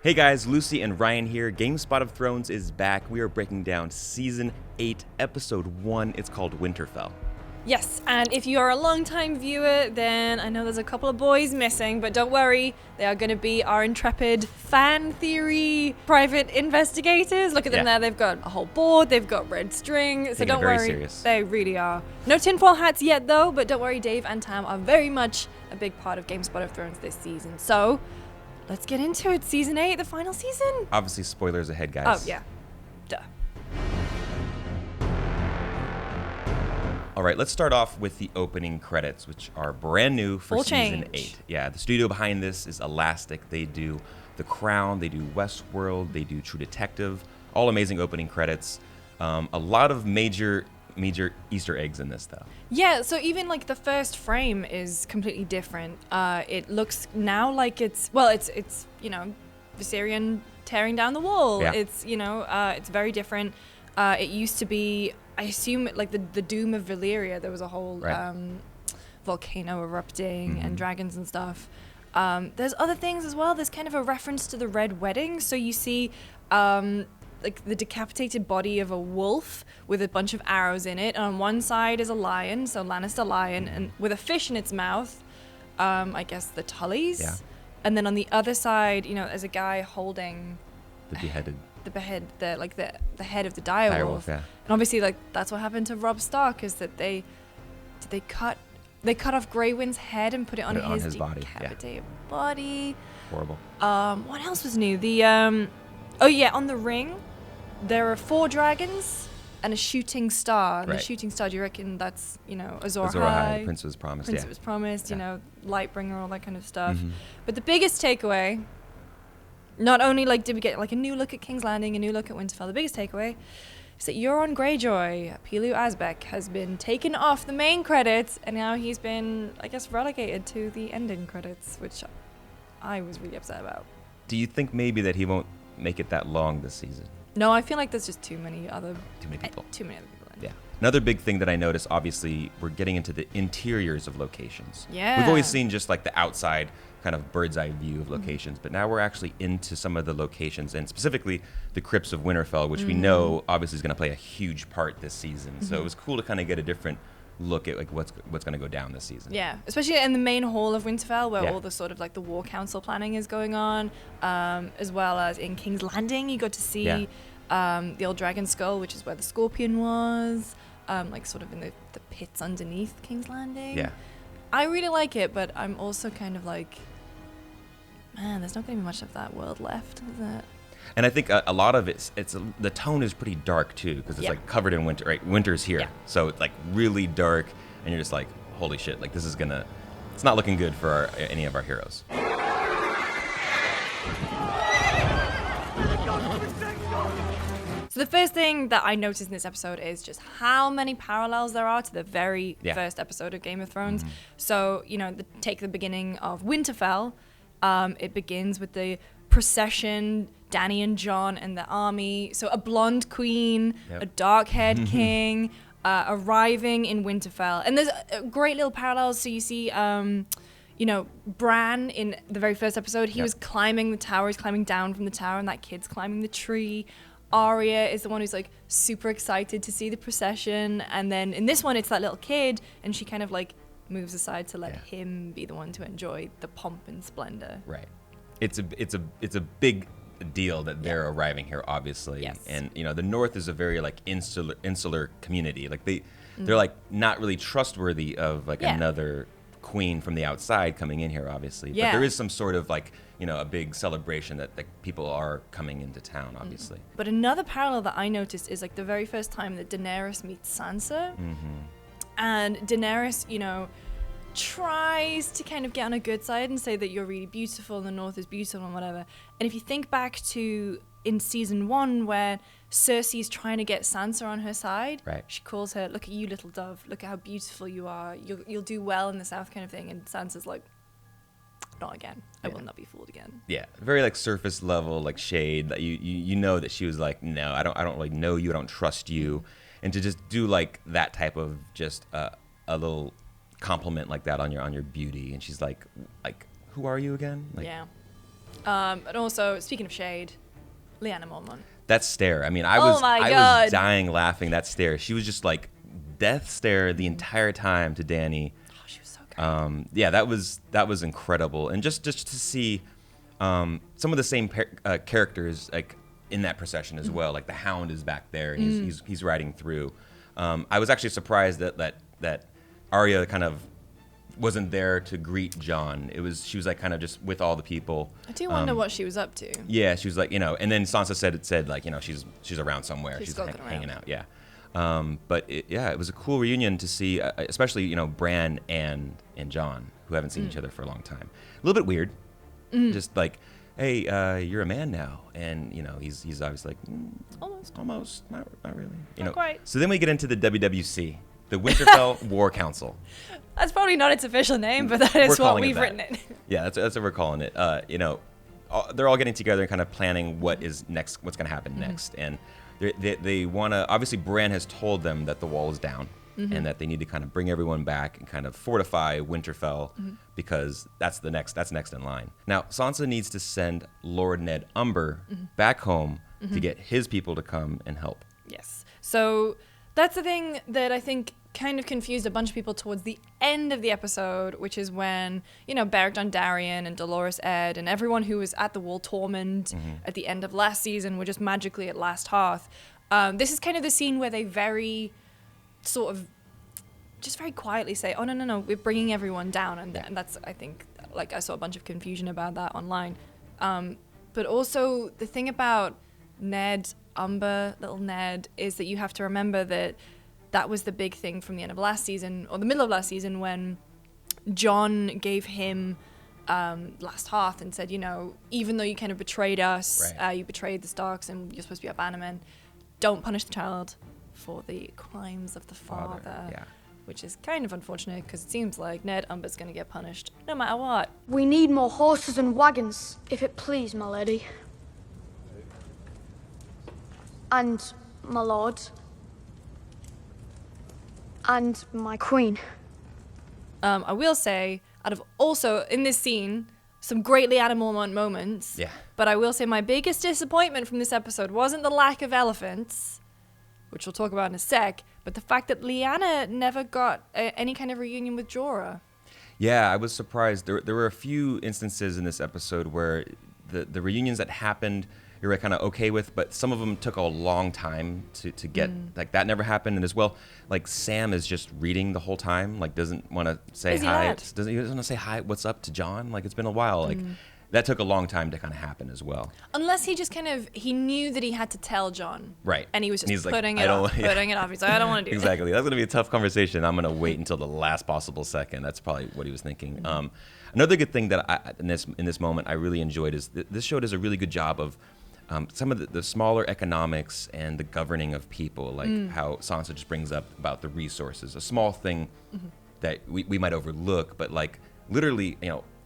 Hey guys, Lucy and Ryan here. GameSpot of Thrones is back. We are breaking down Season 8, Episode 1. It's called Winterfell. Yes, and if you are a long-time viewer, then I know there's a couple of boys missing, but don't worry, they are going to be our intrepid fan theory private investigators. Look at them there. They've got a whole board. They've got red string. So don't worry. Serious. They really are. No tinfoil hats yet, though, but don't worry, Dave and Tam are very much a big part of GameSpot of Thrones this season. So let's get into it. Season 8, the final season. Obviously, spoilers ahead, guys. Oh, yeah. Duh. All right, let's start off with the opening credits, which are brand new for Season 8. Yeah, the studio behind this is Elastic. They do The Crown, they do Westworld, they do True Detective. All amazing opening credits. A lot of major Easter eggs in this, though. Yeah, so even like the first frame is completely different. It looks now like it's Viserion tearing down the wall. Yeah. It's it's very different. It used to be, I assume, like the doom of Valyria. There was a whole volcano erupting and dragons and stuff. There's other things as well. There's kind of a reference to the Red Wedding. So you see like the decapitated body of a wolf with a bunch of arrows in it. And on one side is a lion, so Lannister lion, and with a fish in its mouth, I guess the Tullys. Yeah. And then on the other side, there's a guy holding The beheaded. the head of the direwolf. Yeah. And obviously, like, that's what happened to Robb Stark, is that they cut off Grey Wind's head and put it on his body. decapitated body. Horrible. What else was new? On the ring, there are 4 dragons and a shooting star. And the shooting star, do you reckon that's, Azor Ahai? Prince was promised, Prince was promised, Lightbringer, all that kind of stuff. But the biggest takeaway, not only did we get a new look at King's Landing, a new look at Winterfell, the biggest takeaway is that Euron Greyjoy, Pilu Asbeck, has been taken off the main credits, and now he's been, I guess, relegated to the ending credits, which I was really upset about. Do you think maybe that he won't make it that long this season? No, I feel like there's just too many other people. Too many other people. Yeah. Another big thing that I noticed, obviously, we're getting into the interiors of locations. Yeah. We've always seen just like the outside kind of bird's eye view of locations, but now we're actually into some of the locations, and specifically the Crypts of Winterfell, which we know obviously is going to play a huge part this season. So it was cool to kind of get a different look at like what's going to go down this season. Yeah, especially in the main hall of Winterfell, where all the sort of like the War Council planning is going on, as well as in King's Landing, you got to see the old dragon skull, which is where the Scorpion was, like sort of in the pits underneath King's Landing. Yeah. I really like it, but I'm also kind of like, man, there's not going to be much of that world left, is it? And I think a lot of the tone is pretty dark too, because it's like covered in winter. Right, winter's here, so it's like really dark, and you're just like, holy shit! Like it's not looking good for any of our heroes. So the first thing that I noticed in this episode is just how many parallels there are to the very first episode of Game of Thrones. So take the beginning of Winterfell. It begins with the procession, Dany and Jon and the army. So a blonde queen, a dark-haired king, arriving in Winterfell. And there's great little parallels. So you see, Bran in the very first episode, he was climbing the tower, he's climbing down from the tower, and that kid's climbing the tree. Arya is the one who's like super excited to see the procession. And then in this one, it's that little kid, and she kind of like moves aside to let him be the one to enjoy the pomp and splendor. Right. It's a big deal that they're arriving here, obviously. Yes. And the North is a very like insular community. Like they're like not really trustworthy of like another queen from the outside coming in here, obviously. But there is some sort of like a big celebration that like people are coming into town, obviously. But another parallel that I noticed is like the very first time that Daenerys meets Sansa. And Daenerys, tries to kind of get on a good side and say that you're really beautiful and the North is beautiful and whatever. And if you think back to in season 1 where Cersei's trying to get Sansa on her side, she calls her, look at you, little dove, look at how beautiful you are, you'll do well in the South kind of thing. And Sansa's like, not again. I will not be fooled again. Yeah, very like surface level, like shade. That you know that she was like, no, I don't really know you. I don't trust you. And to just do like that type of just a little compliment like that on your beauty, and she's like, who are you again? Like, And also, speaking of shade, Lyanna Mormont. That stare. I mean, I Oh was dying laughing. That stare. She was just like death stare the entire time to Dany. Oh, she was so good. Yeah, that was incredible. And just to see some of the same characters like in that procession as well. Like the Hound is back there and he's riding through. I was actually surprised that Arya kind of wasn't there to greet Jon. She was like kind of just with all the people. I do wonder what she was up to. Yeah, she was like, and then Sansa said like, she's around somewhere. She's hanging out. Yeah. But it was a cool reunion to see, especially, Bran and Jon, who haven't seen each other for a long time. A little bit weird. Just like, hey, you're a man now. And, he's obviously like, almost, not really. Not quite. So then we get into the WWC, the Winterfell War Council. That's probably not its official name, but that is what we've written it. Yeah, that's what we're calling it. They're all getting together and kind of planning what's going to happen next. And they want to, obviously Bran has told them that the wall is down and that they need to kind of bring everyone back and kind of fortify Winterfell because that's next in line. Now, Sansa needs to send Lord Ned Umber back home to get his people to come and help. Yes. So that's the thing that I think kind of confused a bunch of people towards the end of the episode, which is when, Beric Dondarrion and Dolorous Edd and everyone who was at the Wall Tormund at the end of last season were just magically at Last Hearth. This is kind of the scene where they very sort of just very quietly say, oh, no, we're bringing everyone down. And that's, I think, like I saw a bunch of confusion about that online. But also the thing about Ned, Umber, little Ned, is that you have to remember that was the big thing from the end of last season, or the middle of last season, when Jon gave him Last Hearth and said, even though you kind of betrayed us, you betrayed the Starks and you're supposed to be our bannermen, don't punish the child for the crimes of the father. Yeah. Which is kind of unfortunate because it seems like Ned Umber's going to get punished no matter what. We need more horses and wagons, if it please, my lady. And my lord. And my queen. I will say, out of also in this scene, some great Lyanna Mormont moments. Yeah. But I will say my biggest disappointment from this episode wasn't the lack of elephants, which we'll talk about in a sec, but the fact that Lyanna never got any kind of reunion with Jorah. Yeah, I was surprised. There were a few instances in this episode where the reunions that happened, you were kind of okay with, but some of them took a long time to get, like that never happened. And as well, like Sam is just reading the whole time, like doesn't want to say hi. He doesn't want to say hi, what's up to Jon? Like it's been a while. Like that took a long time to kind of happen as well. Unless he just he knew that he had to tell Jon. Right. And he was just like, putting it off. He's like, I don't want to do it. Exactly. That's going to be a tough conversation. I'm going to wait until the last possible second. That's probably what he was thinking. Another good thing that in this moment I really enjoyed is this show does a really good job of some of the smaller economics and the governing of people, like how Sansa just brings up about the resources, a small thing that we might overlook, but like literally,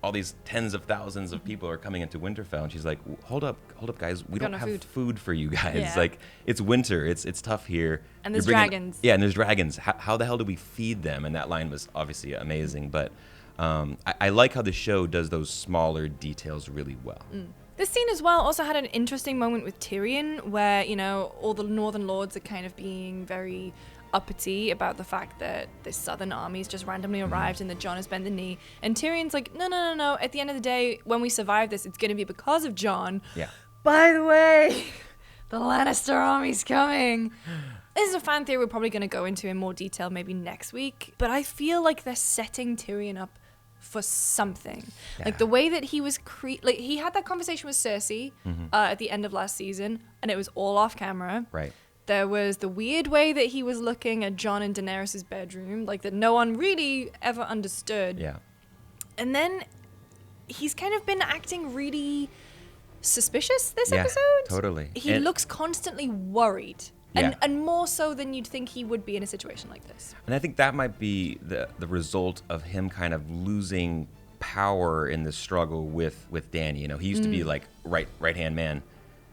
all these tens of thousands of people are coming into Winterfell, and she's like, hold up, guys, we don't have food for you guys. Yeah. Like it's winter, it's tough here. And there's dragons. Yeah, and there's dragons. How the hell do we feed them? And that line was obviously amazing, but I like how the show does those smaller details really well. This scene as well also had an interesting moment with Tyrion where, all the Northern Lords are kind of being very uppity about the fact that the Southern armies just randomly arrived and that Jon has bent the knee. And Tyrion's like, no. At the end of the day, when we survive this, it's going to be because of Jon. Yeah. By the way, the Lannister army's coming. This is a fan theory we're probably going to go into in more detail maybe next week. But I feel like they're setting Tyrion up for something. Yeah. Like the way that he was he had that conversation with Cersei at the end of last season, and it was all off camera. Right. There was the weird way that he was looking at Jon and Daenerys' bedroom, like that no one really ever understood. Yeah. And then he's kind of been acting really suspicious this episode. Totally. He looks constantly worried. Yeah. And more so than you'd think he would be in a situation like this. And I think that might be the result of him kind of losing power in the struggle with Dany. He used to be like right-hand man,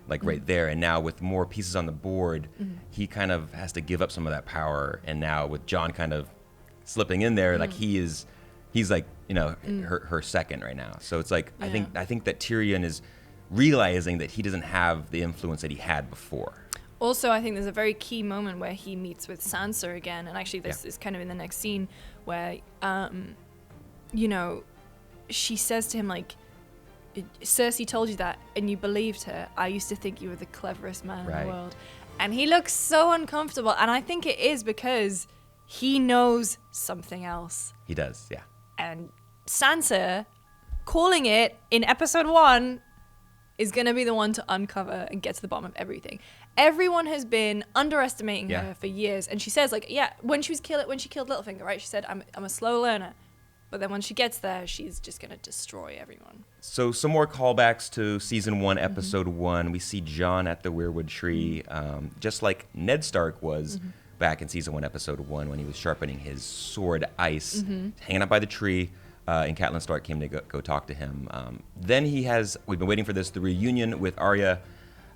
like right there. And now with more pieces on the board, he kind of has to give up some of that power. And now with Jon kind of slipping in there, like he's like, her second right now. So it's like, I think that Tyrion is realizing that he doesn't have the influence that he had before. Also, I think there's a very key moment where he meets with Sansa again, and actually this is kind of in the next scene where, she says to him, like, Cersei told you that, and you believed her. I used to think you were the cleverest man in the world. And he looks so uncomfortable, and I think it is because he knows something else. He does, yeah. And Sansa, calling it in episode 1, is going to be the one to uncover and get to the bottom of everything. Everyone has been underestimating her for years. And she says, like, when she killed Littlefinger, right? She said, I'm a slow learner. But then when she gets there, she's just going to destroy everyone. So some more callbacks to season 1, episode 1. We see Jon at the Weirwood tree, just like Ned Stark was back in season 1, episode 1, when he was sharpening his sword Ice, hanging out by the tree. And Catelyn Stark came to go talk to him. Then we've been waiting for this, the reunion with Arya.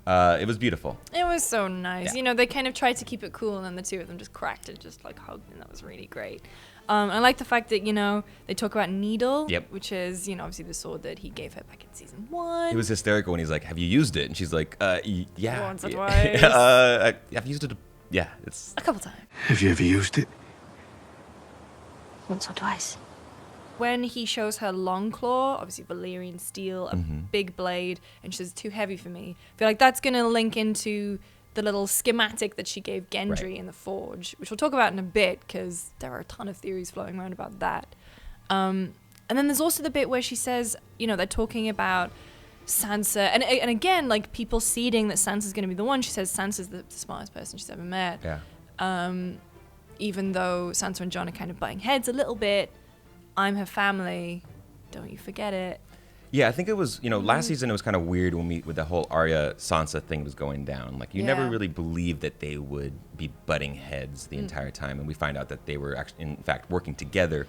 It was beautiful. It was so nice. Yeah. They kind of tried to keep it cool, and then the two of them just cracked and just like hugged, and that was really great. I like the fact that, they talk about Needle, which is, obviously the sword that he gave her back in season 1. It was hysterical when he's like, have you used it? And she's like, yeah. Once or twice. I've used it, it's... a couple times. Have you ever used it? Once or twice. When he shows her Longclaw, obviously Valyrian steel, a big blade, and she says, too heavy for me. I feel like that's going to link into the little schematic that she gave Gendry in the Forge, which we'll talk about in a bit, because there are a ton of theories flowing around about that. And then there's also the bit where she says, they're talking about Sansa, and again, like, people seeding that Sansa's going to be the one. She says Sansa's the smartest person she's ever met. Yeah. Even though Sansa and Jon are kind of butting heads a little bit, I'm her family, don't you forget it. Yeah, I think it was, last season it was kind of weird with the whole Arya-Sansa thing was going down. Like, you never really believed that they would be butting heads the entire time, and we find out that they were actually, in fact, working together.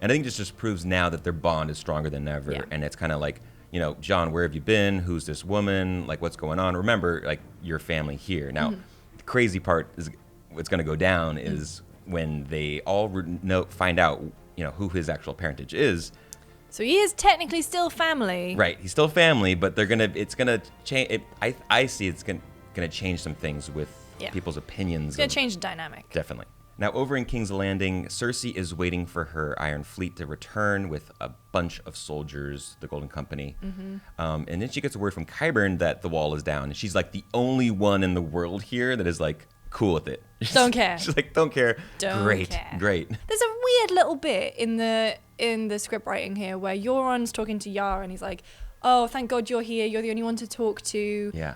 And I think this just proves now that their bond is stronger than ever, and it's kind of like, Jon, where have you been? Who's this woman? Like, what's going on? Remember, like, your family here. Now, the crazy part is what's going to go down is when they all find out who his actual parentage is. So he is technically still family. Right, he's still family, but it's gonna change. I see it's gonna change some things with people's opinions. It's gonna change the dynamic. Definitely. Now, over in King's Landing, Cersei is waiting for her Iron Fleet to return with a bunch of soldiers, the Golden Company. And then she gets a word from Qyburn that the wall is down, and she's like the only one in the world here that is like cool with it. Don't care. She's like, don't care. Great. There's a weird little bit in the script writing here where Euron's talking to Yara, and he's like, oh, thank God you're here. You're the only one to talk to. Yeah.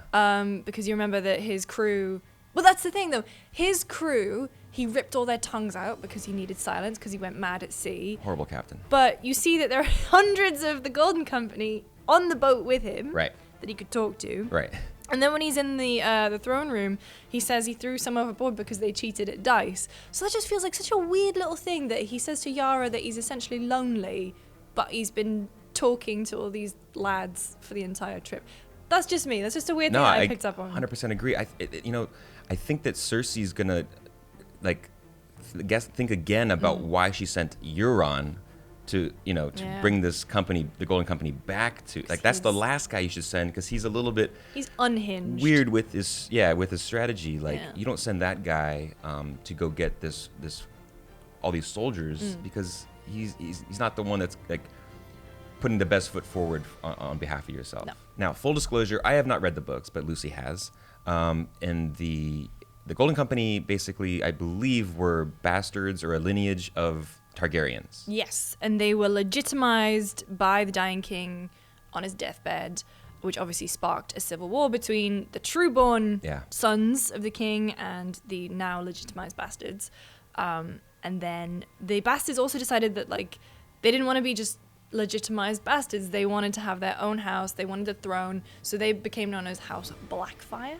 Because you remember that his crew... Well, that's the thing, though. His crew, he ripped all their tongues out because he needed silence because he went mad at sea. Horrible captain. But you see that there are hundreds of the Golden Company on the boat with him. Right. That he could talk to. Right. And then when he's in the throne room, he says he threw some overboard because they cheated at dice. So that just feels like such a weird little thing that he says to Yara that he's essentially lonely, but he's been talking to all these lads for the entire trip. That's just me. That's just a weird thing that I picked up on. 100% agree. I think that Cersei's gonna think again about why she sent Euron to bring this company, the Golden Company, back to that's the last guy you should send, because he's a little bit unhinged, weird with his strategy. Like, you don't send that guy to go get this all these soldiers because he's not the one that's like putting the best foot forward on behalf of yourself. No. Now, full disclosure, I have not read the books, but Lucy has. And the Golden Company basically, I believe, were bastards or a lineage of Targaryens. Yes, and they were legitimized by the dying king on his deathbed, which obviously sparked a civil war between the true-born sons of the king and the now legitimized bastards. And then the bastards also decided that they didn't want to be just legitimized bastards. They wanted to have their own house. They wanted a throne. So they became known as House Blackfyre,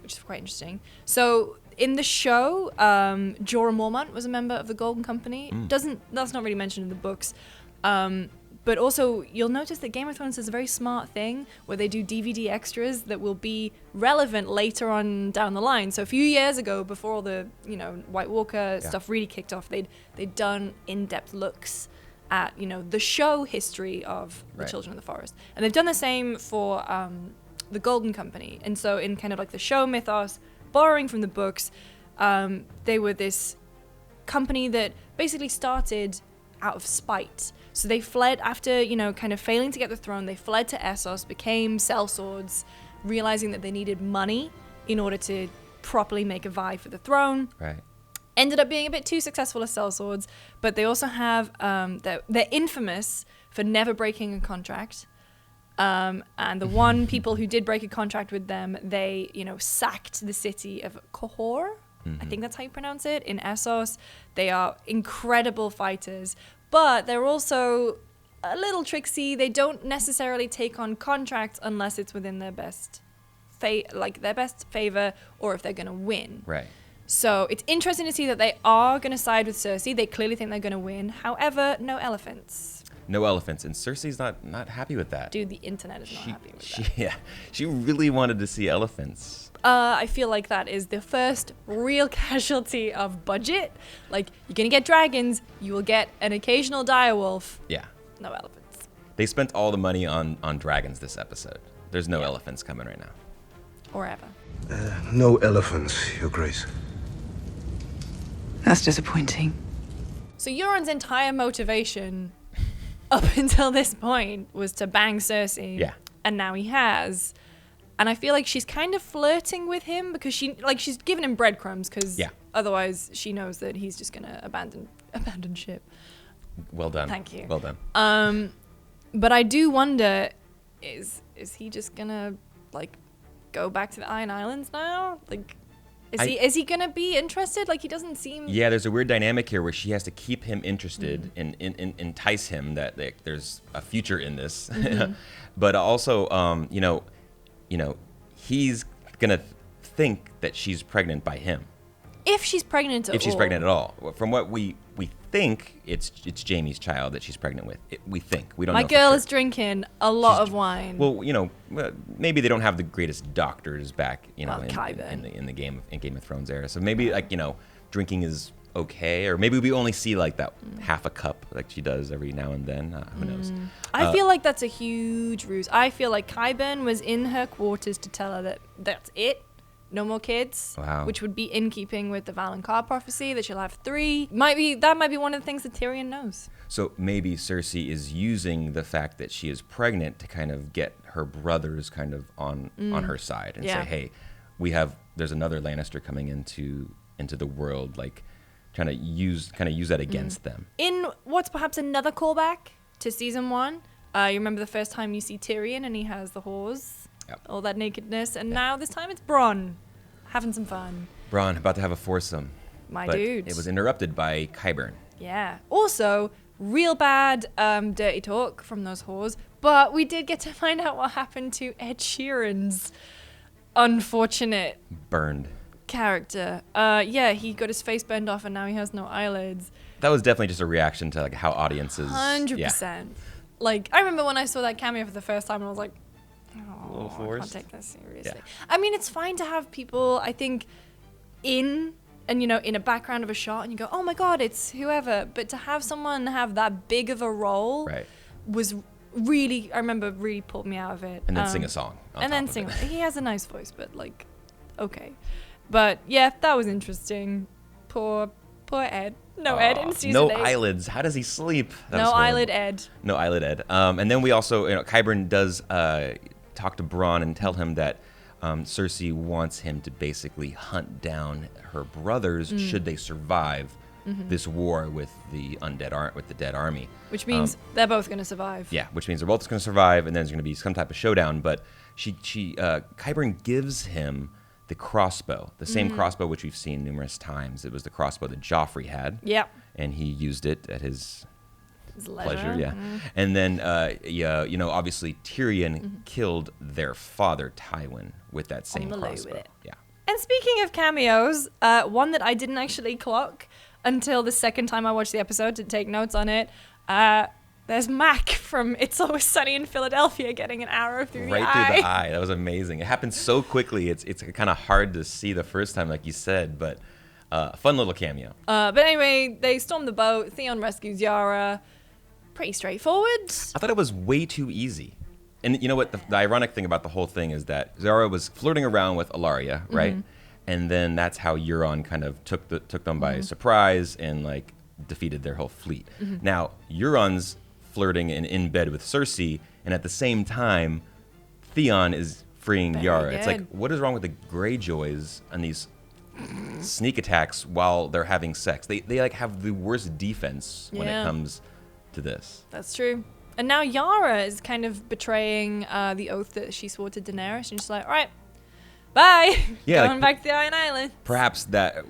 which is quite interesting. So in the show, Jorah Mormont was a member of the Golden Company. That's not really mentioned in the books. But also, you'll notice that Game of Thrones is a very smart thing where they do DVD extras that will be relevant later on down the line. So a few years ago, before all the White Walker stuff really kicked off, they'd done in-depth looks at the show history of the Children of the Forest, and they've done the same for the Golden Company. And so in kind of like the show mythos, borrowing from the books, they were this company that basically started out of spite. So they fled after, you know, kind of failing to get the throne. They fled to Essos, became sellswords, realizing that they needed money in order to properly make a vie for the throne. Right. Ended up being a bit too successful as sellswords, but they also have, they're infamous for never breaking a contract. And the one people who did break a contract with them, they, you know, sacked the city of Cahor. I think that's how you pronounce it, in Essos. They are incredible fighters, but they're also a little tricksy. They don't necessarily take on contracts unless it's within their best favor, or if they're going to win. Right. So it's interesting to see that they are going to side with Cersei. They clearly think they're going to win. However, no elephants. No elephants, and Cersei's not happy with that. Dude, the internet is not happy with that. Yeah, she really wanted to see elephants. I feel like that is the first real casualty of budget. Like, you're going to get dragons, you will get an occasional direwolf. Yeah. No elephants. They spent all the money on dragons this episode. There's no elephants coming right now. Or ever. No elephants, Your Grace. That's disappointing. So Euron's entire motivation up until this point was to bang Cersei. Yeah. And now he has. And I feel like she's kind of flirting with him because she's giving him breadcrumbs because otherwise she knows that he's just going to abandon ship. Well done. Thank you. Well done. But I do wonder, is he just going to, like, go back to the Iron Islands now? Like, is he going to be interested? Like, he doesn't seem... Yeah, there's a weird dynamic here where she has to keep him interested and entice him that there's a future in this. But also, you know, he's going to think that she's pregnant by him. If she's pregnant at all. If she's pregnant at all. From what we think, it's Jaime's child that she's pregnant with. We think. We don't know. My girl is drinking a lot of wine. Well, you know, maybe they don't have the greatest doctors back, you know, in the Game of Thrones era. So maybe, like, you know, drinking is okay, or maybe we only see like that half a cup like she does every now and then. Who knows? I feel like that's a huge ruse. I feel like Qyburn was in her quarters to tell her that that's it. No more kids. Wow. Which would be in keeping with the Valonqar prophecy that she'll have 3. That might be one of the things that Tyrion knows. So maybe Cersei is using the fact that she is pregnant to kind of get her brothers kind of on her side and say, hey, there's another Lannister coming into the world, like trying to use that against them. In what's perhaps another callback to season 1, you remember the first time you see Tyrion and he has the whores, all that nakedness, and now this time it's Bronn having some fun. Bronn about to have a foursome. But dude. It was interrupted by Qyburn. Yeah. Also, real bad dirty talk from those whores, but we did get to find out what happened to Ed Sheeran's unfortunate burned character. He got his face burned off and now he has no eyelids. That was definitely just a reaction to like how audiences 100%. Yeah. Like, I remember when I saw that cameo for the first time and I was like, oh, I can't take this seriously. Yeah. I mean, it's fine to have people, I think, in a background of a shot and you go, oh my God, it's whoever. But to have someone have that big of a role was really, I remember, really pulled me out of it. And then sing a song. He has a nice voice, but like, okay. But yeah, that was interesting. Poor Ed. No Ed in season 8. No eyelids. How does he sleep? No eyelid Ed. No eyelid Ed. And then we also, Qyburn does talk to Bronn and tell him that Cersei wants him to basically hunt down her brothers should they survive this war with the dead army. Which means they're both going to survive. Yeah, which means they're both going to survive, and then there's going to be some type of showdown. But Qyburn gives him the crossbow, the same crossbow which we've seen numerous times. It was the crossbow that Joffrey had. Yeah. And he used it at his pleasure. Yeah. Mm-hmm. And then, obviously Tyrion killed their father, Tywin, with that same crossbow. Yeah. And speaking of cameos, one that I didn't actually clock until the second time I watched the episode to take notes on it, there's Mac from It's Always Sunny in Philadelphia getting an arrow through the eye. Right through the eye. That was amazing. It happened so quickly. It's kind of hard to see the first time, like you said, but fun little cameo. But anyway, they storm the boat. Theon rescues Yara. Pretty straightforward. I thought it was way too easy. And you know what? The ironic thing about the whole thing is that Zara was flirting around with Ilaria, right? And then that's how Euron kind of took them by surprise and like defeated their whole fleet. Now Euron's flirting and in bed with Cersei, and at the same time, Theon is freeing Yara. It's like, what is wrong with the Greyjoys and these sneak attacks while they're having sex? They like have the worst defense when it comes to this. That's true. And now Yara is kind of betraying the oath that she swore to Daenerys, and she's like, all right, bye. Yeah, going back to the Iron Island. Perhaps that,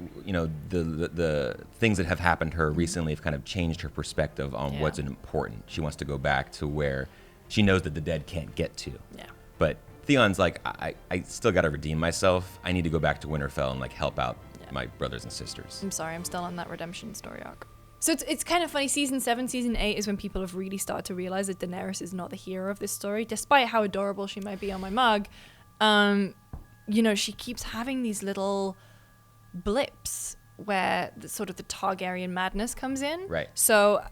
the things that have happened to her recently have kind of changed her perspective on what's important. She wants to go back to where she knows that the dead can't get to. Yeah. But Theon's like, I still got to redeem myself. I need to go back to Winterfell and like help out my brothers and sisters. I'm sorry, I'm still on that redemption story arc. So it's kind of funny. Season 7, Season 8 is when people have really started to realize that Daenerys is not the hero of this story, despite how adorable she might be on my mug. She keeps having these little blips where the Targaryen madness comes in. Right. So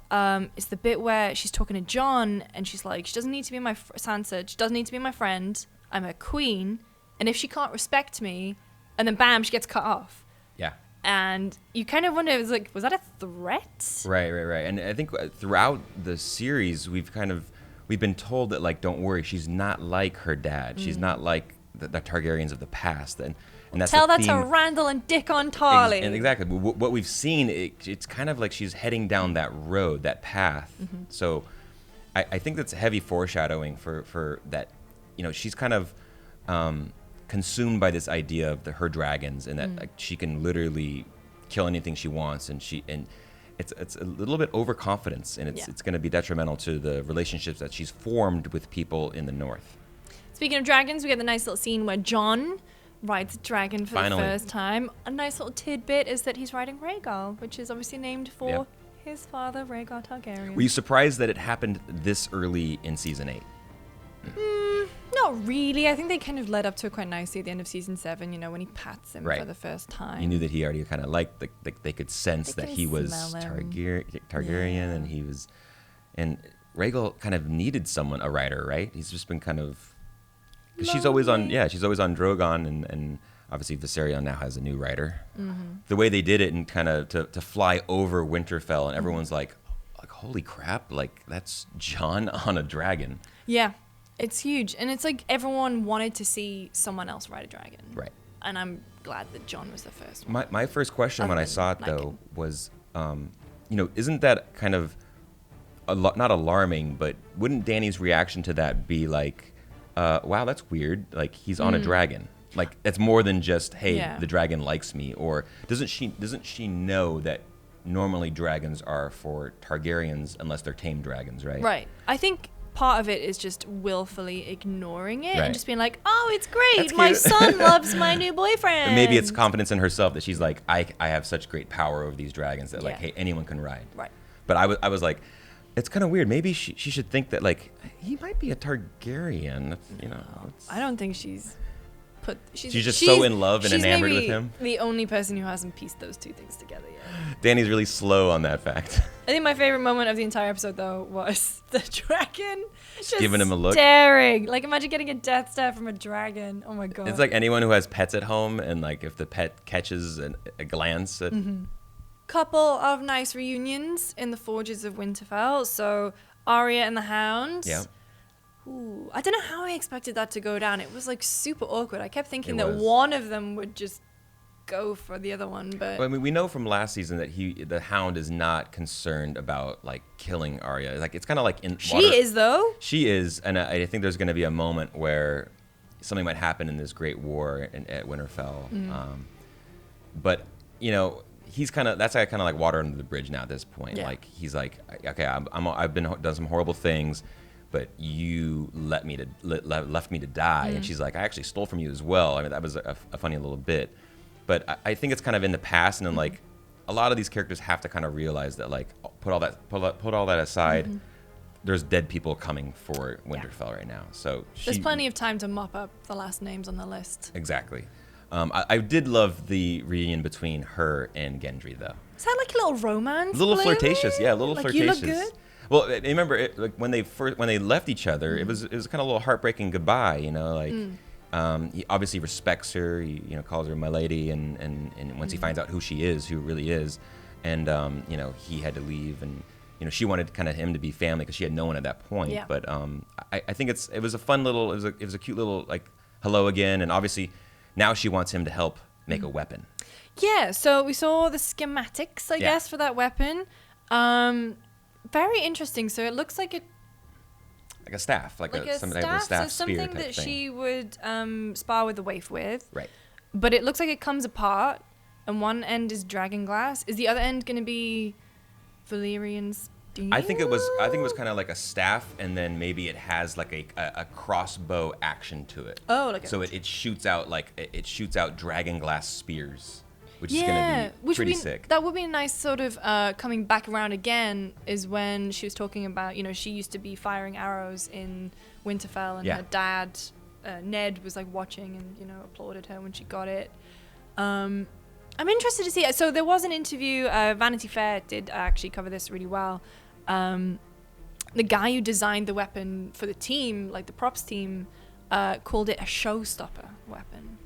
it's the bit where she's talking to Jon, and she's like, she doesn't need to be Sansa. She doesn't need to be my friend. I'm a queen, and if she can't respect me, and then bam, she gets cut off. Yeah. And you kind of wonder, was that a threat? Right. And I think throughout the series, we've been told that, like, don't worry, she's not like her dad. She's not like the Targaryens of the past. And that's Tell that to Randall and Dickon Tarly. And exactly. What we've seen, it's kind of like she's heading down that road, that path. So I think that's heavy foreshadowing for that. She's kind of consumed by this idea of her dragons, and that like she can literally kill anything she wants, and it's a little bit overconfidence, and it's going to be detrimental to the relationships that she's formed with people in the north. Speaking of dragons, we get the nice little scene where Jon rides a dragon for the first time. A nice little tidbit is that he's riding Rhaegar, which is obviously named for his father, Rhaegar Targaryen. Were you surprised that it happened this early in season 8? Not really. I think they kind of led up to it quite nicely at the end of season 7, when he pats him for the first time. You knew that he already kind of liked, they could sense that he was Targaryen, and he was, and Rhaegal kind of needed a writer, right? He's just been kind of, because she's always on Drogon, and obviously Viserion now has a new writer. The way they did it, and kind of to fly over Winterfell, and everyone's like, holy crap, like that's Jon on a dragon. Yeah. It's huge. And it's like everyone wanted to see someone else ride a dragon. Right. And I'm glad that Jon was the first one. My first question when I saw it, though, was, isn't that kind of, not alarming, but wouldn't Dany's reaction to that be like, wow, that's weird. Like, he's on a dragon. Like, it's more than just, hey, the dragon likes me. Or doesn't she know that normally dragons are for Targaryens unless they're tame dragons, right? Right. I think part of it is just willfully ignoring it and just being like, oh, it's great. My son loves my new boyfriend. Maybe it's confidence in herself that she's like, I have such great power over these dragons that like, hey, anyone can ride. Right. But I was like, it's kind of weird. Maybe she should think that like, he might be a Targaryen. I don't think she's just so in love and enamored with him. The only person who hasn't pieced those two things together yet. Dany's really slow on that fact. I think my favorite moment of the entire episode, though, was the dragon just giving him a look, staring. Like, imagine getting a death stare from a dragon. Oh my god! It's like anyone who has pets at home, and like if the pet catches a glance at. Couple of nice reunions in the Forges of Winterfell. So Arya and the Hound. Yeah. Ooh, I don't know how I expected that to go down. It was like super awkward. I kept thinking that one of them would just go for the other one, but well, I mean, we know from last season that the Hound is not concerned about like killing Arya. Like it's kind of like in she is though. She is, and I think there's going to be a moment where something might happen in this great war at Winterfell. But he's that's kind of like water under the bridge now at this point. Yeah. Like he's like, okay, I've done some horrible things, but you left me to die. And she's like, I actually stole from you as well. I mean, that was a funny little bit. But I think it's kind of in the past, and then like a lot of these characters have to kind of realize that like put all that aside. There's dead people coming for Winterfell right now, so there's plenty of time to mop up the last names on the list. Exactly. I did love the reunion between her and Gendry, though. Is that like a little romance? A little flirtatious, yeah, a little flirtatious. You look good. Well, I remember like when they left each other, it was kind of a little heartbreaking goodbye. Like he obviously respects her. He calls her my lady, and once he finds out who she is, who really is, and he had to leave, and she wanted kind of him to be family because she had no one at that point. Yeah. But I think it was a fun little, it was a cute little like hello again, and obviously now she wants him to help make a weapon. Yeah, so we saw the schematics, I guess, for that weapon. Very interesting. So it looks like a staff, like a staff, staff so something spear type that thing. she would spar with the waif with. Right. But it looks like it comes apart, and one end is dragon glass. Is the other end going to be Valyrian steel? I think it was kind of like a staff, and then maybe it has like a crossbow action to it. Oh, so it shoots out dragon glass spears, which is going to be pretty sick. That would be a nice sort of coming back around again. Is when she was talking about she used to be firing arrows in Winterfell, and her dad Ned was like watching and applauded her when she got it. I'm interested to see it. So there was an interview. Vanity Fair did actually cover this really well. The guy who designed the weapon for the team, like the props team, called it a showstopper weapon.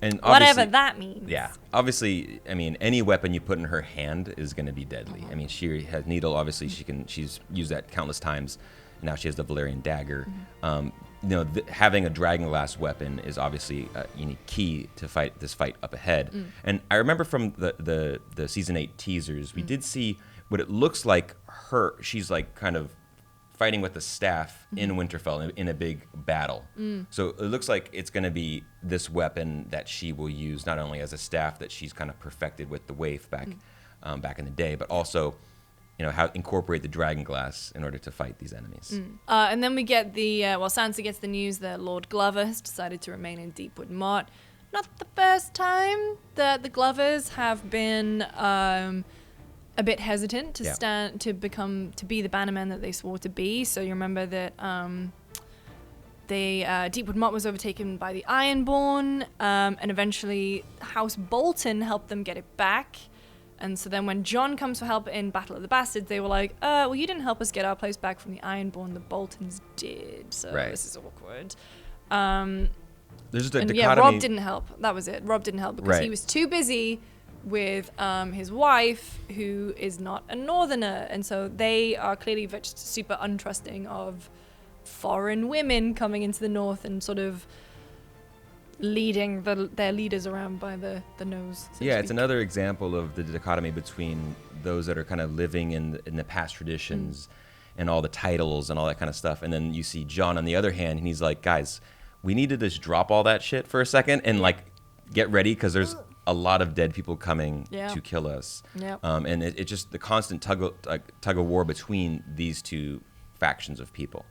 And whatever that means. Yeah. Obviously, I mean, any weapon you put in her hand is going to be deadly. I mean, she has needle. Obviously, she's used that countless times. Now she has the Valyrian dagger. Having a dragonglass weapon is obviously key to fight this fight up ahead. And I remember from the season 8 teasers, we did see what it looks like she's like kind of fighting with the staff in Winterfell in a big battle. So it looks like it's going to be this weapon that she will use not only as a staff that she's kind of perfected with the waif back in the day, but also how incorporate the dragon glass in order to fight these enemies. And then we get Sansa gets the news that Lord Glover has decided to remain in Deepwood Motte. Not the first time that the Glovers have been a bit hesitant to be the bannermen that they swore to be. So you remember that Deepwood Motte was overtaken by the Ironborn, and eventually House Bolton helped them get it back. And so then when Jon comes for help in Battle of the Bastards, they were like, well, you didn't help us get our place back from the Ironborn. The Boltons did. So this is awkward. There's a dichotomy. Yeah, Robb didn't help. That was it. Robb didn't help because he was too busy with his wife, who is not a northerner. And so they are clearly just super untrusting of foreign women coming into the north and sort of leading their leaders around by the nose. So it's another example of the dichotomy between those that are kind of living in the past traditions and all the titles and all that kind of stuff. And then you see Jon on the other hand, and he's like, guys, we need to just drop all that shit for a second and like get ready because there's a lot of dead people coming to kill us. And it just the constant tug of war between these two factions of people.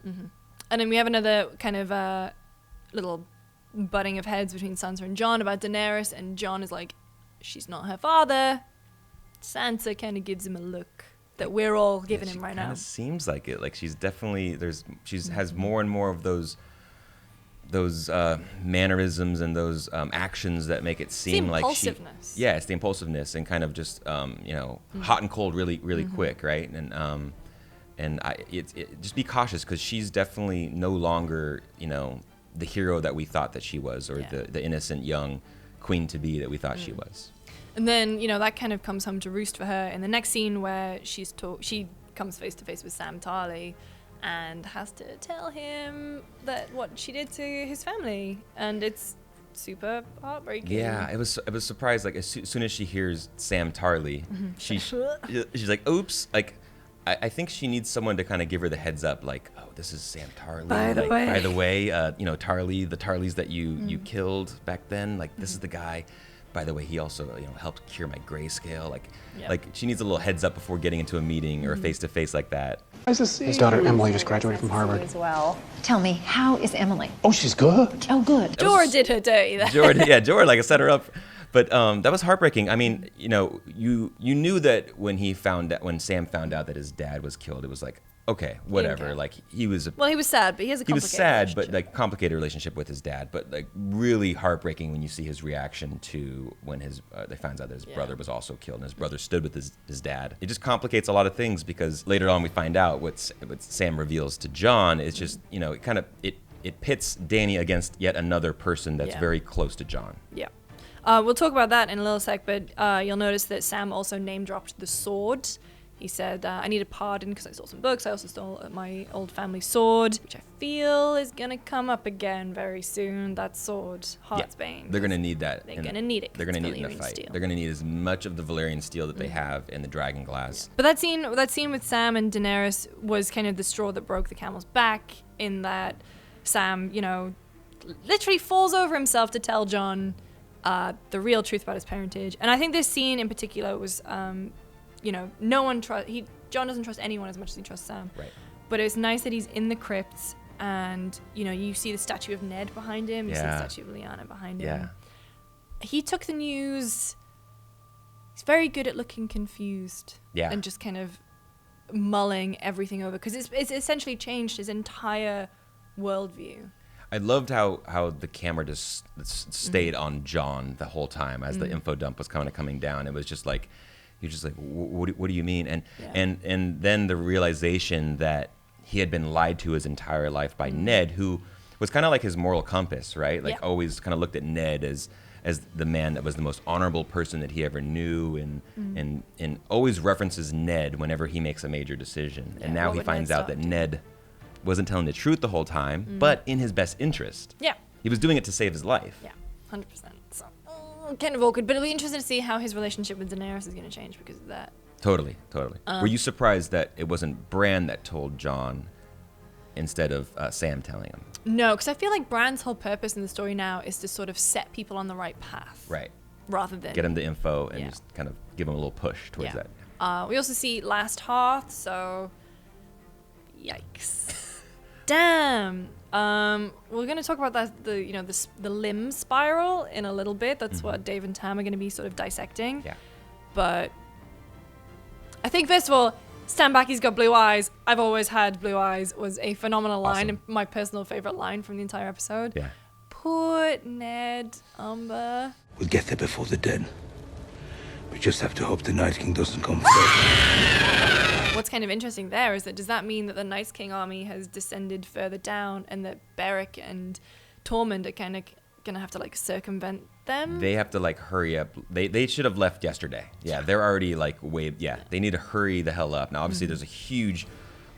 And then we have another kind of little butting of heads between Sansa and Jon about Daenerys, and Jon is like, she's not her father. Sansa kind of gives him a look that we're all giving him right now. It seems like it. Like she's definitely has more and more of those mannerisms and those actions that make it seem like impulsiveness. It's the impulsiveness and kind of just hot and cold really quick, right? And just be cautious because she's definitely no longer the hero that we thought that she was, or the innocent young queen to be that we thought she was. And then that kind of comes home to roost for her in the next scene where she comes face to face with Sam Tarly and has to tell him that what she did to his family, and it's super heartbreaking. Yeah, it was surprised. Like as soon as she hears Sam Tarly, she's like, oops, like. I think she needs someone to kind of give her the heads up, like, oh, this is Sam Tarly. By the way, Tarly, the Tarlys that you killed back then, like, this is the guy. By the way, he also, helped cure my grayscale. Like she needs a little heads up before getting into a meeting or a face-to-face like that. Nice to see his daughter Emily just graduated from Harvard. As well. Tell me, how is Emily? Oh, she's good. Oh, good. Jorah did her dirty there. Jorah, like, I set her up. But that was heartbreaking. I mean, you knew that when Sam found out that his dad was killed, it was like, okay, whatever. Okay. Like he was sad, but he has a complicated relationship. like complicated relationship with his dad, but like really heartbreaking when you see his reaction to when his they finds out that his brother was also killed, and his brother stood with his dad. It just complicates a lot of things because later on we find out what Sam reveals to Jon is just, you know, it pits Dany against yet another person that's very close to Jon. Yeah. We'll talk about that in a little sec, but you'll notice that Sam also name dropped the sword. He said, I need a pardon because I stole some books. I also stole my old family sword, which I feel is going to come up again very soon. That sword, Heartsbane. They're going to need that. They're going to need it. They're going to need it in the fight. Steel. They're going to need as much of the Valyrian steel that they have in the dragon glass. Yeah. But that scene with Sam and Daenerys was kind of the straw that broke the camel's back, in that Sam, you know, literally falls over himself to tell Jon the real truth about his parentage. And I think this scene in particular was... you know, Jon doesn't trust anyone as much as he trusts Sam. Right. But it's nice that he's in the crypts, and you know, you see the statue of Ned behind him. You see the statue of Lyanna behind him. He took the news. He's very good at looking confused. Yeah. And just kind of mulling everything over, because it's essentially changed his entire worldview. I loved how the camera just stayed on Jon the whole time as the info dump was kind of coming down. It was just like. You're just like, what do you mean? And then the realization that he had been lied to his entire life by Ned, who was kind of like his moral compass, right? Like always kind of looked at Ned as the man that was the most honorable person that he ever knew, and always references Ned whenever he makes a major decision. And now he finds out that Ned wasn't telling the truth the whole time, but in his best interest. Yeah. He was doing it to save his life. Yeah, 100%. So. Kind of awkward, but it'll be interesting to see how his relationship with Daenerys is going to change because of that. Totally. Were you surprised that it wasn't Bran that told Jon instead of Sam telling him? No, because I feel like Bran's whole purpose in the story now is to sort of set people on the right path. Right. Rather than... get them the info and just kind of give them a little push towards that. We also see Last Hearth, so... Yikes. Damn. We're going to talk about that, the limb spiral in a little bit. That's what Dave and Tam are going to be sort of dissecting. Yeah. But I think, first of all, Stan Baki's got blue eyes. I've always had blue eyes was a phenomenal line, and my personal favorite line from the entire episode. Yeah. Poor Ned, Umber. We'll get there before they're dead. We just have to hope the Night King doesn't come first. What's kind of interesting there is that, does that mean that the Night King army has descended further down, and that Beric and Tormund are kind of gonna have to like circumvent them? They have to like hurry up. They should have left yesterday. Yeah, they're already like they need to hurry the hell up. Now obviously there's a huge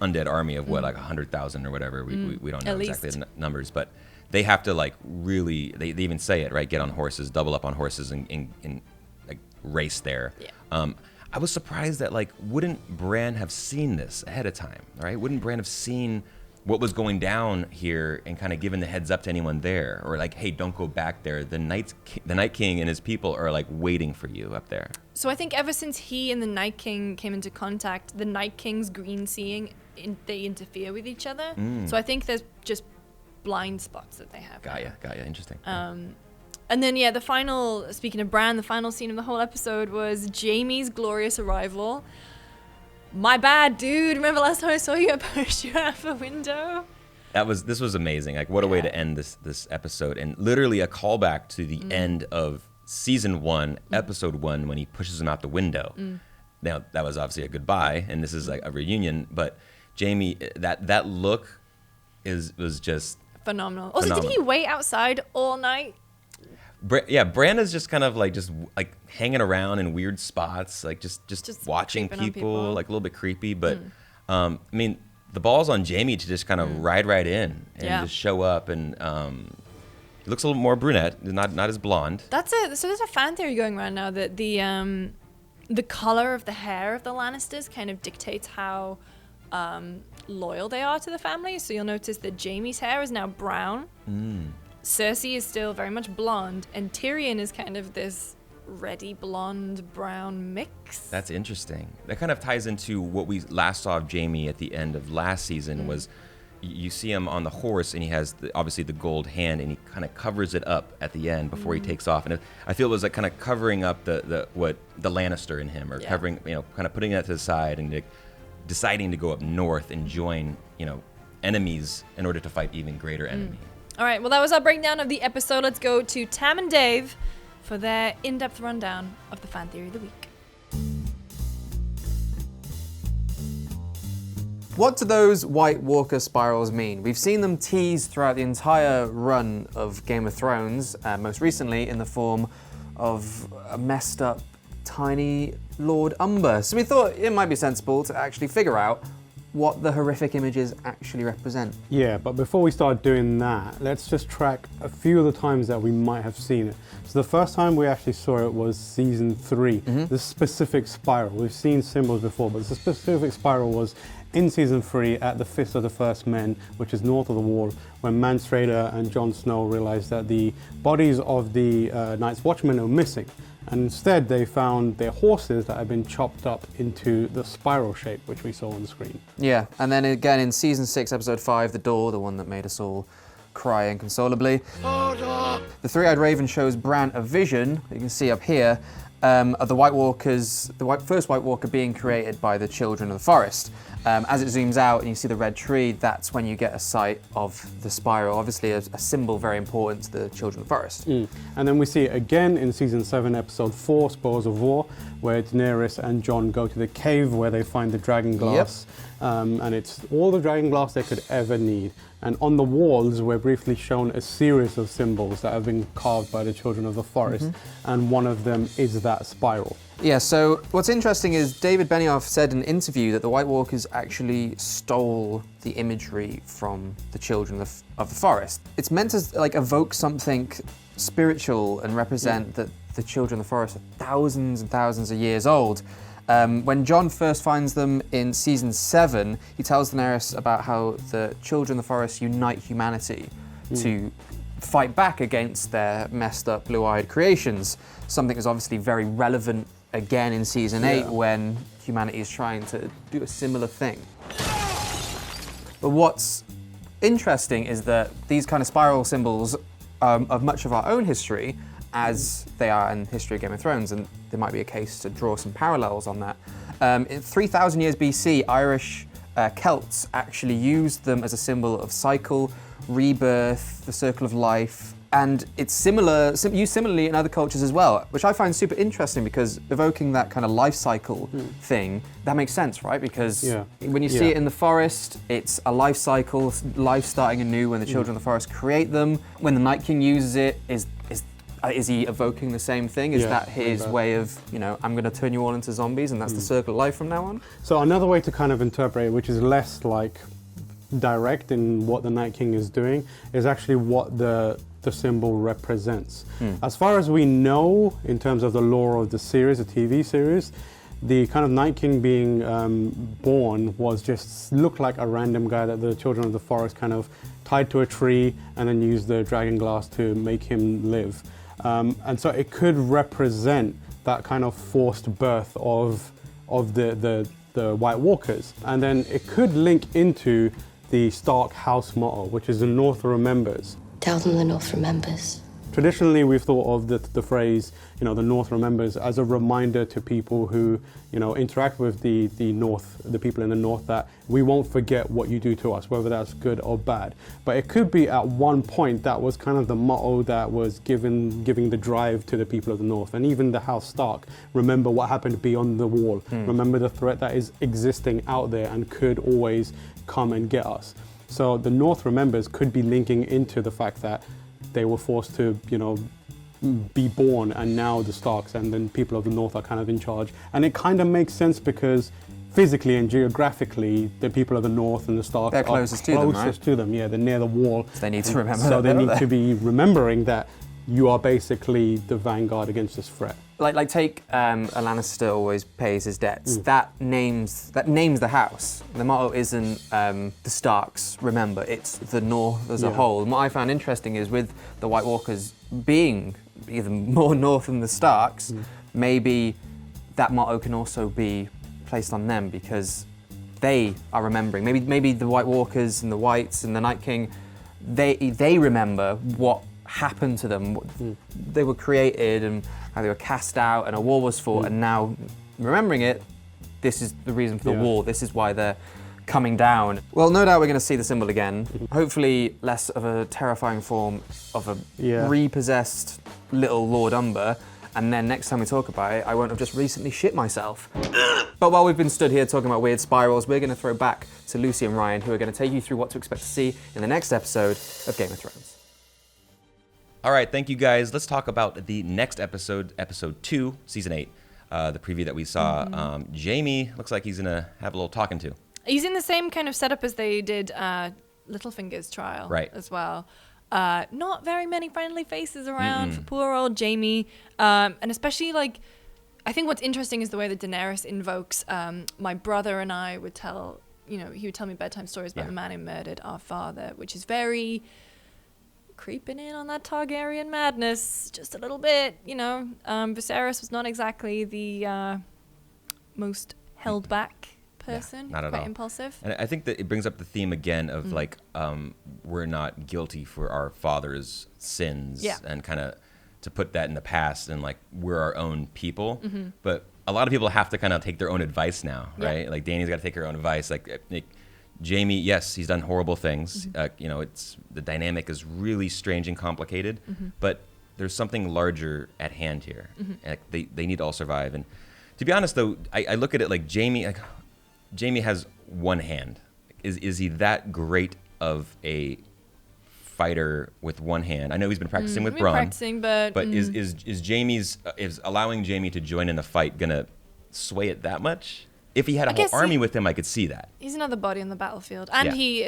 undead army of like 100,000 or whatever. We don't know exactly the numbers, but they have to like really, they even say it, right? Get on horses, double up on horses and like race there. Yeah. I was surprised that like, wouldn't Bran have seen this ahead of time, right? Wouldn't Bran have seen what was going down here and kind of given the heads up to anyone there, or like, hey, don't go back there. The Night King and his people are like waiting for you up there. So I think ever since he and the Night King came into contact, the Night King's green seeing, they interfere with each other. So I think there's just blind spots that they have. Got ya. Interesting. And then, the final, speaking of Bran, the final scene of the whole episode was Jaime's glorious arrival. My bad, dude. Remember last time I saw you, I pushed you out of a window? This was amazing. Like, what a way to end this episode. And literally a callback to the end of season 1, episode 1, when he pushes him out the window. Now, that was obviously a goodbye, and this is like a reunion, but Jaime, that look was just phenomenal. Also, did he wait outside all night? Bran is just kind of like hanging around in weird spots, like just watching people, like a little bit creepy. But I mean, the ball's on Jaime to just kind of ride right in and just show up, and he looks a little more brunette, not as blonde. So there's a fan theory going around now that the color of the hair of the Lannisters kind of dictates how loyal they are to the family. So you'll notice that Jaime's hair is now brown. Cersei is still very much blonde, and Tyrion is kind of this reddy blonde brown mix. That's interesting. That kind of ties into what we last saw of Jaime at the end of last season. Was you see him on the horse, and he has obviously the gold hand, and he kind of covers it up at the end before he takes off, and I feel it was like kind of covering up the Lannister in him, or covering, kind of putting that to the side and like deciding to go up north and join, enemies in order to fight even greater enemy. All right, well, that was our breakdown of the episode. Let's go to Tam and Dave for their in-depth rundown of the fan theory of the week. What do those White Walker spirals mean? We've seen them teased throughout the entire run of Game of Thrones, most recently in the form of a messed up, tiny Lord Umber. So we thought it might be sensible to actually figure out what the horrific images actually represent. Yeah, but before we start doing that, let's just track a few of the times that we might have seen it. So the first time we actually saw it was season 3, the specific spiral. We've seen symbols before, but the specific spiral was in season 3 at the Fist of the First Men, which is north of the Wall, when Mance Rayder and Jon Snow realized that the bodies of the Night's Watchmen were missing. And instead they found their horses that had been chopped up into the spiral shape, which we saw on the screen. Yeah, and then again in season 6, episode 5, The Door, the one that made us all cry inconsolably. The Three-Eyed Raven shows Bran a vision, you can see up here, of the White Walkers, first White Walker being created by the Children of the Forest. As it zooms out and you see the red tree, that's when you get a sight of the spiral. Obviously a symbol very important to the Children of the Forest. And then we see it again in season 7, episode 4, Spoils of War, where Daenerys and Jon go to the cave where they find the dragon glass. And it's all the dragon glass they could ever need. And on the walls, we're briefly shown a series of symbols that have been carved by the Children of the Forest, and one of them is that spiral. Yeah, so what's interesting is David Benioff said in an interview that the White Walkers actually stole the imagery from the Children of the Forest. It's meant to evoke something spiritual and represent that the Children of the Forest are thousands and thousands of years old. When Jon first finds them in season 7, he tells Daenerys about how the Children of the Forest unite humanity to fight back against their messed up blue-eyed creations. Something that's obviously very relevant again in season 8 when humanity is trying to do a similar thing. But what's interesting is that these kind of spiral symbols of much of our own history, as they are in history of Game of Thrones, and there might be a case to draw some parallels on that. In 3,000 years BC, Irish Celts actually used them as a symbol of cycle, rebirth, the circle of life, and it's used similarly in other cultures as well, which I find super interesting because evoking that kind of life cycle thing, that makes sense, right? Because when you see it in the forest, it's a life cycle, life starting anew when the Children of the Forest create them. When the Night King uses it, is he evoking the same thing? Is that his way of, I'm going to turn you all into zombies and that's the circle of life from now on? So another way to kind of interpret it, which is less direct in what the Night King is doing, is actually what the symbol represents. As far as we know, in terms of the lore of the series, the TV series, the kind of Night King being born looked like a random guy that the Children of the Forest kind of tied to a tree and then used the dragon glass to make him live. And so it could represent that kind of forced birth of the White Walkers. And then it could link into the Stark house motto, which is the North remembers. Tell them the North remembers. Traditionally, we've thought of the phrase, the North remembers, as a reminder to people who, interact with the North, the people in the North, that we won't forget what you do to us, whether that's good or bad. But it could be at one point that was kind of the motto that was giving the drive to the people of the North. And even the House Stark, remember what happened beyond the wall. Remember the threat that is existing out there and could always come and get us. So the North remembers could be linking into the fact that they were forced to, be born, and now the Starks and then people of the North are kind of in charge. And it kind of makes sense because physically and geographically, the people of the North and the Starks are closest to them. Yeah, they're near the wall. So they need to remember So that, they need to be remembering that you are basically the vanguard against this threat. Like take a Lannister always pays his debts. That names the house. The motto isn't the Starks remember. It's the North as a whole. And what I found interesting is with the White Walkers being even more North than the Starks, maybe that motto can also be placed on them because they are remembering. Maybe the White Walkers and the Whites and the Night King, they remember what happened to them. They were created and how they were cast out and a war was fought, and now remembering it, this is the reason for the war. This is why they're coming down. Well, no doubt we're going to see the symbol again. Hopefully less of a terrifying form of a repossessed little Lord Umber. And then next time we talk about it, I won't have just recently shit myself. But while we've been stood here talking about weird spirals, we're going to throw back to Lucy and Ryan, who are going to take you through what to expect to see in the next episode of Game of Thrones. All right, thank you guys. Let's talk about the next episode, episode 2, season 8, the preview that we saw. Jaime looks like he's going to have a little talking to. He's in the same kind of setup as they did Littlefinger's trial as well. Not very many friendly faces around for poor old Jaime. And especially, like, I think what's interesting is the way that Daenerys invokes, my brother and I would tell, he would tell me bedtime stories about the man who murdered our father, which is very creeping in on that Targaryen madness just a little bit, Viserys was not exactly the most held back person, not at quite all. Impulsive. And I think that it brings up the theme again of we're not guilty for our father's sins, and kind of to put that in the past, and like we're our own people. But a lot of people have to kind of take their own advice now, right? Like Dany's got to take her own advice. Like Jaime, yes, he's done horrible things. It's the dynamic is really strange and complicated, but there's something larger at hand here. Like they need to all survive. And to be honest, though, I look at it like Jaime has one hand. Is he that great of a fighter with one hand? I know he's been practicing with Bronn. But is Jaime's is allowing Jaime to join in the fight gonna sway it that much? If he had a whole army with him, I could see that. He's another body on the battlefield, and he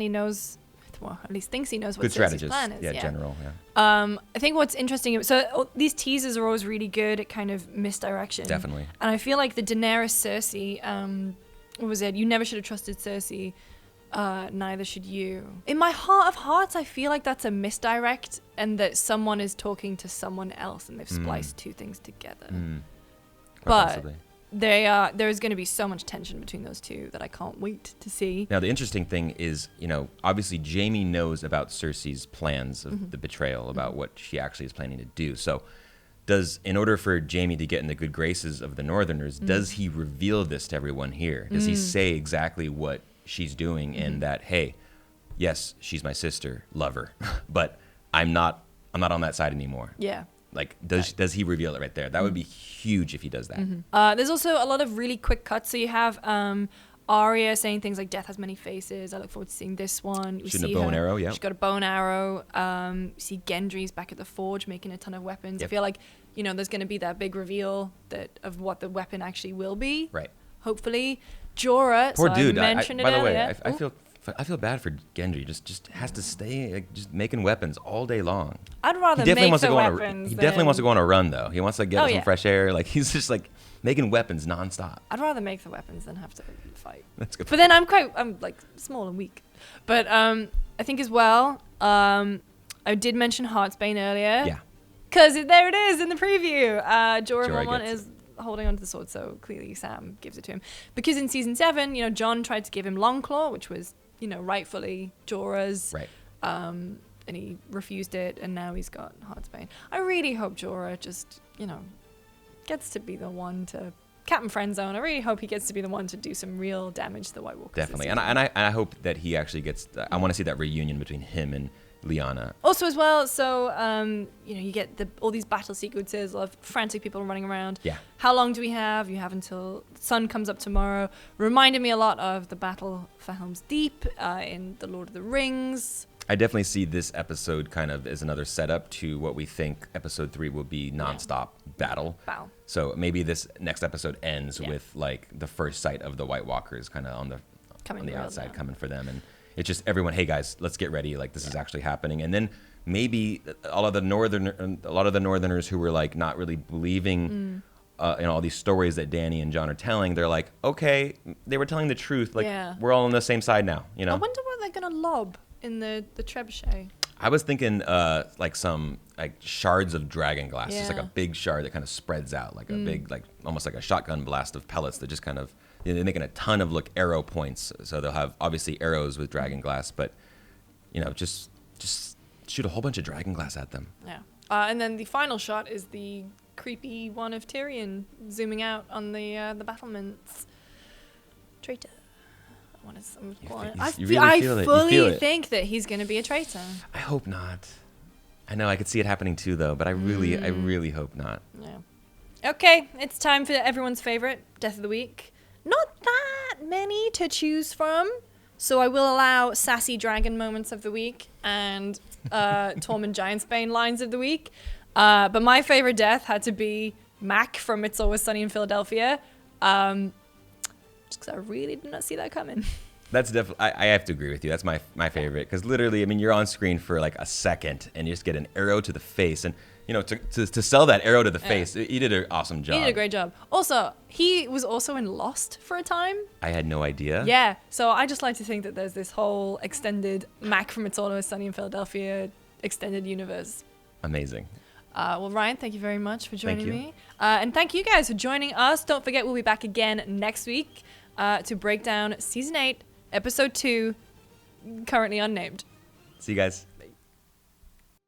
knows, well, at least thinks he knows what Cersei's plan is. General. I think what's interesting, so these teasers are always really good at kind of misdirection. Definitely. And I feel like the Daenerys Cersei, what was it? You never should have trusted Cersei. Neither should you. In my heart of hearts, I feel like that's a misdirect, and that someone is talking to someone else, and they've spliced two things together. But possibly. There's going to be so much tension between those two that I can't wait to see. Now, the interesting thing is, obviously Jaime knows about Cersei's plans of the betrayal, about what she actually is planning to do. So, in order for Jaime to get in the good graces of the Northerners, does he reveal this to everyone here? Does he say exactly what she's doing, and that, hey, yes, she's my sister, lover, but I'm not on that side anymore? Yeah. Like, does he reveal it right there? That would be huge if he does that. There's also a lot of really quick cuts. So you have Arya saying things like, death has many faces. I look forward to seeing this one. Shooting a bow and arrow, yeah. She's got a bow and arrow. You see Gendry's back at the forge making a ton of weapons. Yep. I feel like, there's going to be that big reveal of what the weapon actually will be. Right. Hopefully. Jorah. Poor dude. I mentioned by the way, earlier. I feel bad for Gendry. Just has to stay just making weapons all day long. I'd rather make the weapons. He definitely wants to go on a run, though. He wants to get some fresh air. Like, he's just like making weapons nonstop. I'd rather make the weapons than have to fight. That's good. But then I'm like small and weak. But I think as well, I did mention Heartsbane earlier. Yeah. Because there it is in the preview. Jorah Mormont is holding onto the sword, so clearly Sam gives it to him. Because in season 7, Jon tried to give him Longclaw, which was, rightfully Jorah's. Right. And he refused it, and now he's got Heartsbane. I really hope Jorah just, gets to be the one to Captain Friendzone. I really hope he gets to be the one to do some real damage to the White Walkers. Definitely, and I hope that he actually gets. I want to see that reunion between him and Lyanna. Also, as well, so you get all these battle sequences of frantic people running around. Yeah. How long do we have? You have until the sun comes up tomorrow. Reminded me a lot of the battle for Helm's Deep in The Lord of the Rings. I definitely see this episode kind of as another setup to what we think episode 3 will be nonstop battle. So maybe this next episode ends with like the first sight of the White Walkers kind of on the outside coming for them, and it's just everyone, hey guys, let's get ready. Like this is actually happening, and then maybe a lot of the Northerners who were like not really believing all these stories that Dany and Jon are telling, they're like, okay, they were telling the truth. Like we're all on the same side now. I wonder what they're gonna lob in the trebuchet. I was thinking like some like shards of dragon glass, just like a big shard that kind of spreads out, like a big, like almost like a shotgun blast of pellets that just kind of, they're making a ton of arrow points. So they'll have obviously arrows with dragon glass, but just shoot a whole bunch of dragon glass at them. Yeah. And then the final shot is the creepy one of Tyrion zooming out on the battlements. Traitor. You really feel it. I fully You feel it. think I fully think that he's going to be a traitor. I hope not. I know I could see it happening too, though, but I really hope not. Yeah. Okay, it's time for everyone's favorite Death of the Week. Not that many to choose from, so I will allow sassy dragon moments of the week and Tormund Giantsbane lines of the week. But my favorite death had to be Mac from It's Always Sunny in Philadelphia. Just because I really did not see that coming. That's definitely, I have to agree with you. That's my favorite. Because literally, I mean, you're on screen for like a second and you just get an arrow to the face. And, you know, to sell that arrow to the face, he did an awesome job. He did a great job. Also, he was also in Lost for a time. I had no idea. Yeah. So I just like to think that there's this whole extended Mac from It's Always Sunny in Philadelphia extended universe. Amazing. Well, Ryan, thank you very much for joining me. And thank you guys for joining us. Don't forget, we'll be back again next week to break down Season 8, Episode 2, currently unnamed. See you guys.